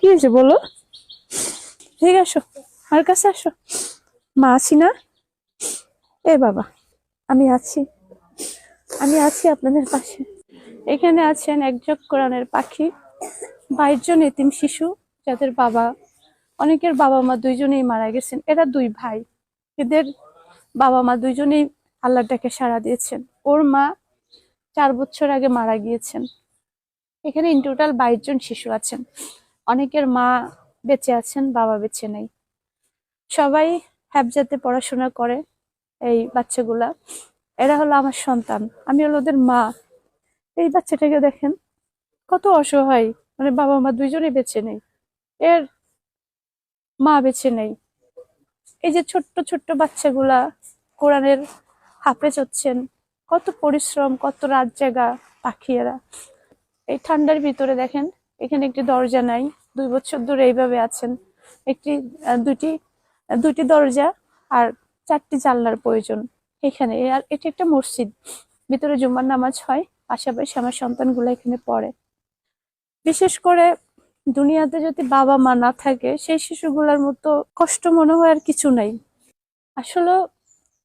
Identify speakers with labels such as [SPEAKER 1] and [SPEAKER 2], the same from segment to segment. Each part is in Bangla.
[SPEAKER 1] কি হয়েছে বলো? ঠিক আসো, আমার কাছে আসো। মা আছি না? এ বাবা, আমি আছি, আমি আছি আপনাদের পাশে। এখানে আছেন একজন কোরআনের পাখি, 22 জন এতিম শিশু, যাদের বাবা, অনেকের বাবা মা দুইজনেই মারা গেছেন। এরা দুই ভাই, এদের বাবা মা দুইজনেই আল্লাহর ডাকে সাড়া দিয়েছেন। ওর মা 4 বছর আগে মারা গিয়েছেন। এখানে ইন টোটাল 22 জন শিশু আছেন। অনেকের মা বেঁচে আছেন, বাবা বেঁচে নেই। সবাই হ্যাবজাতে পড়াশোনা করে। এই বাচ্চাগুলা, এরা হলো আমার সন্তান, আমি হলো ওদের মা। এই বাচ্চাটাকে দেখেন, কত অসহায়, মানে বাবা মা দুইজনেই বেঁচে নেই, এর মা বেঁচে নেই। এই যে ছোট্ট ছোট্ট বাচ্চাগুলা কোরআনের হাফেজ হচ্ছেন, কত পরিশ্রম, কত রাত জাগা পাখি এরা। এই ঠান্ডার ভিতরে দেখেন, এখানে একটি দরজা নাই, 2 বছর ধরে এইভাবে আছেন। একটি দুইটি দুইটি দরজা আর 4টি জানলার প্রয়োজন এখানে। আর এটি একটা মসজিদ, ভিতরে জুম্মার নামাজ হয়, পাশাপাশি আমার সন্তানগুলো এখানে পড়ে। বিশেষ করে দুনিয়াতে যদি বাবা মা না থাকে, সেই শিশুগুলোর মতো কষ্ট মনে হয় আর কিছু নাই। আসলে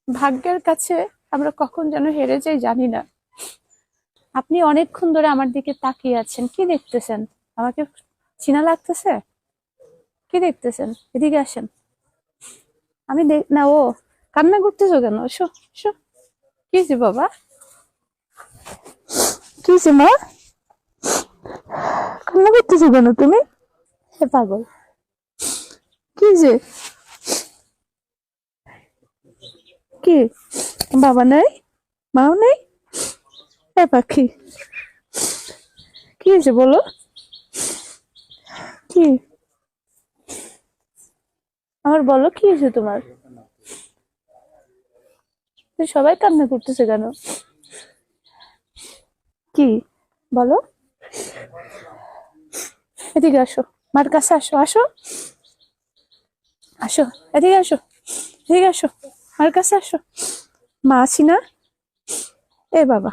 [SPEAKER 1] ভাগ্যের কাছে আমরা কখন যেন হেরে যাই জানি না। আপনি অনেকক্ষণ ধরে আমার দিকে তাকিয়ে আছেন, কি দেখতেছেন? আমাকে চেনা লাগতেছে? কি দেখতেছেন? এদিকে আসেন। আমি না, ও কান্না করতেছো কেন? এসো, এসো। কি হয়েছে বাবা? কি হয়েছে মা? কান্না করতেছো কেন তুমি? হে পাগল, কি হয়েছে? কি, বাবা নাই, মাও নেই? এ পাখি, কি হয়েছে বলো? কি, আমার বলো কি হয়েছে তোমার? সবাই কান্না করতেছে কেন? কি বলো? এদিকে আসো, মার কাছে আসো, আসো, আসো, এদিকে আসো, এদিকে আসো, মার কাছে আসো। মা আছি না? এ বাবা,